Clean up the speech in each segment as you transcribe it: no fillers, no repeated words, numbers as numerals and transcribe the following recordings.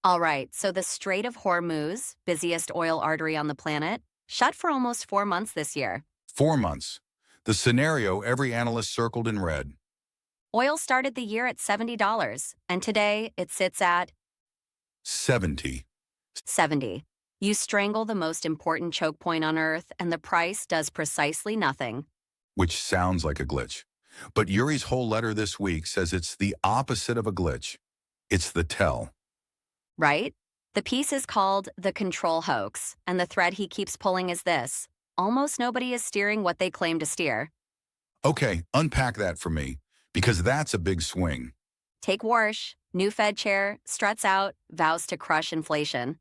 All right, so the Strait of Hormuz, busiest oil artery on the planet, shut for almost 4 months this year. 4 months. The scenario every analyst circled in red. Oil started the year at $70, and today it sits at 70. 70. You strangle the most important choke point on Earth, and the price does precisely nothing. Which sounds like a glitch. But Yuri's whole letter this week says it's the opposite of a glitch. It's the tell. Right? The piece is called The Control Hoax, and the thread he keeps pulling is this: almost nobody is steering what they claim to steer. Okay, unpack that for me, because that's a big swing. Take Warsh, new Fed chair, struts out, vows to crush inflation.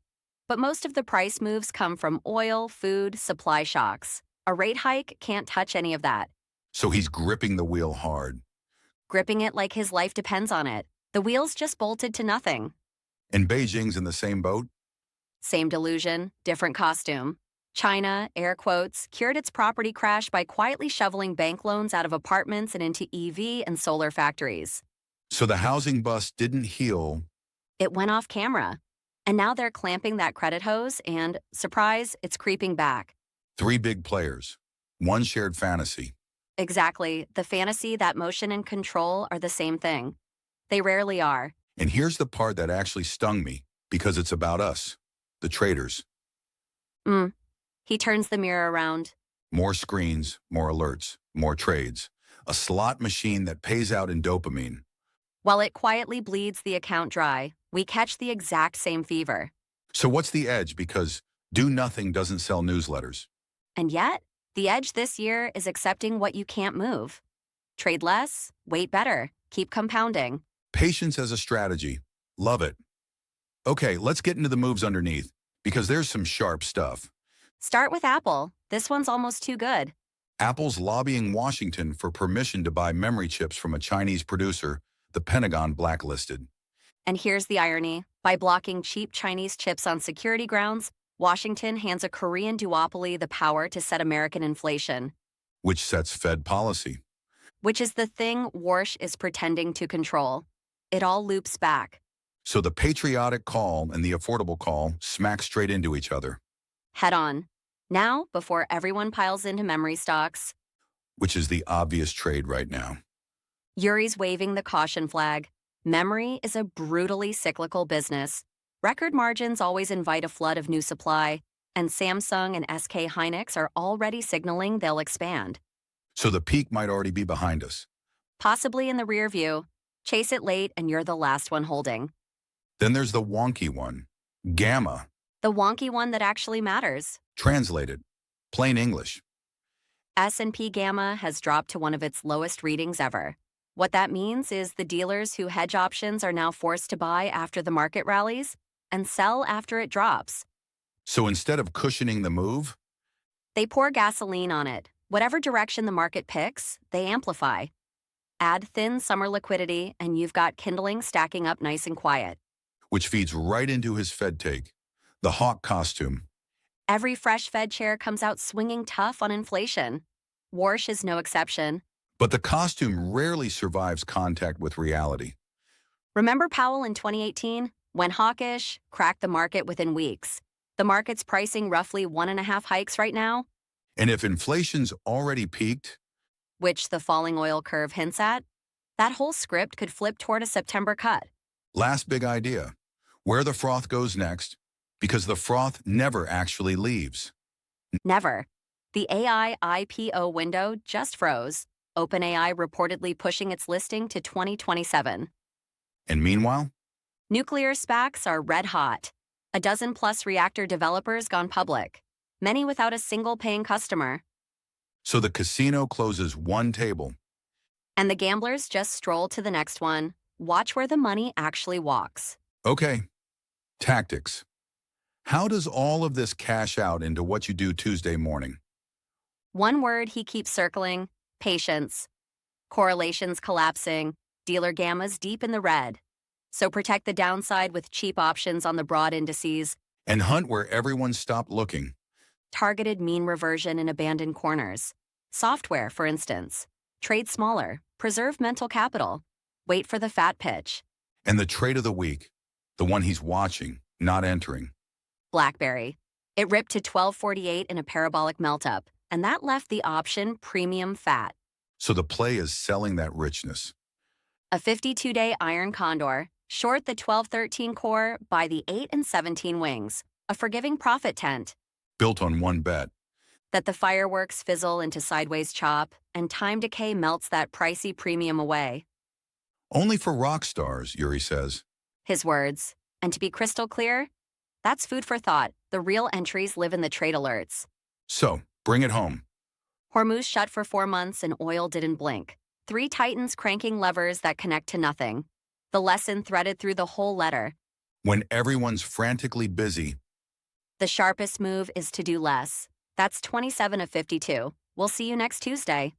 But most of the price moves come from oil, food, supply shocks. A rate hike can't touch any of that. So he's gripping the wheel hard. Gripping it like his life depends on it. The wheels just bolted to nothing. And Beijing's in the same boat? Same delusion, different costume. China, air quotes, cured its property crash by quietly shoveling bank loans out of apartments and into EV and solar factories. So the housing bust didn't heal. It went off camera. And now they're clamping that credit hose and, surprise, it's creeping back. 3 big players. One shared fantasy. Exactly. The fantasy, that motion, and control are the same thing. They rarely are. And here's the part that actually stung me, because it's about us, the traders. He turns the mirror around. More screens, more alerts, more trades. A slot machine that pays out in dopamine. While it quietly bleeds the account dry, we catch the exact same fever. So what's the edge? Because do nothing doesn't sell newsletters. And yet, the edge this year is accepting what you can't move. Trade less, wait better, keep compounding. Patience as a strategy. Love it. Okay, let's get into the moves underneath, because there's some sharp stuff. Start with Apple. This one's almost too good. Apple's lobbying Washington for permission to buy memory chips from a Chinese producer the Pentagon blacklisted. And here's the irony. By blocking cheap Chinese chips on security grounds, Washington hands a Korean duopoly the power to set American inflation. Which sets Fed policy. Which is the thing Warsh is pretending to control. It all loops back. So the patriotic call and the affordable call smack straight into each other. Head on. Now, before everyone piles into memory stocks, Which is the obvious trade right now. Yuri's waving the caution flag. Memory is a brutally cyclical business. Record margins always invite a flood of new supply, and Samsung and SK Hynix are already signaling they'll expand. So the peak might already be behind us. Possibly in the rear view. Chase it late and you're the last one holding. Then there's the wonky one, gamma. The wonky one that actually matters. Translated, plain English. S&P Gamma has dropped to one of its lowest readings ever. What that means is the dealers who hedge options are now forced to buy after the market rallies and sell after it drops. So instead of cushioning the move, They pour gasoline on it. Whatever direction the market picks, they amplify. Add thin summer liquidity, and you've got kindling stacking up nice and quiet. which feeds right into his Fed take, the hawk costume. Every fresh Fed chair comes out swinging tough on inflation. Warsh is no exception. But the costume rarely survives contact with reality. Remember Powell in 2018? Went hawkish, cracked the market within weeks. The market's pricing roughly 1.5 hikes right now, And if inflation's already peaked, which the falling oil curve hints at, that whole script could flip toward a September cut. last big idea, where the froth goes next, because the froth never actually leaves. Never. The AI IPO window just froze. OpenAI reportedly pushing its listing to 2027. And meanwhile, Nuclear SPACs are red hot. A dozen-plus reactor developers gone public, many without a single paying customer. so the casino closes one table. And the gamblers just stroll to the next one. Watch where the money actually walks. Okay, tactics. How does all of this cash out into what you do Tuesday morning? One word he keeps circling: patience. Correlations collapsing, dealer gammas deep in the red. So protect the downside with cheap options on the broad indices, And hunt where everyone stopped looking. targeted mean reversion in abandoned corners. Software, for instance. Trade smaller, preserve mental capital. Wait for the fat pitch. And the trade of the week, The one he's watching, not entering. BlackBerry. It ripped to 1248 in a parabolic melt-up, and that left the option premium fat. So the play is selling that richness. A 52-day iron condor, short the 1213 core by the 8 and 17 wings, a forgiving profit tent. Built on one bet. That the fireworks fizzle into sideways chop, and time decay melts that pricey premium away. Only for rock stars, Juri says. His words. And to be crystal clear, that's food for thought. The real entries live in the trade alerts. So, bring it home. Hormuz shut for 4 months and oil didn't blink. 3 titans cranking levers that connect to nothing. The lesson threaded through the whole letter. When everyone's frantically busy, The sharpest move is to do less. That's 27 of 52. We'll see you next Tuesday.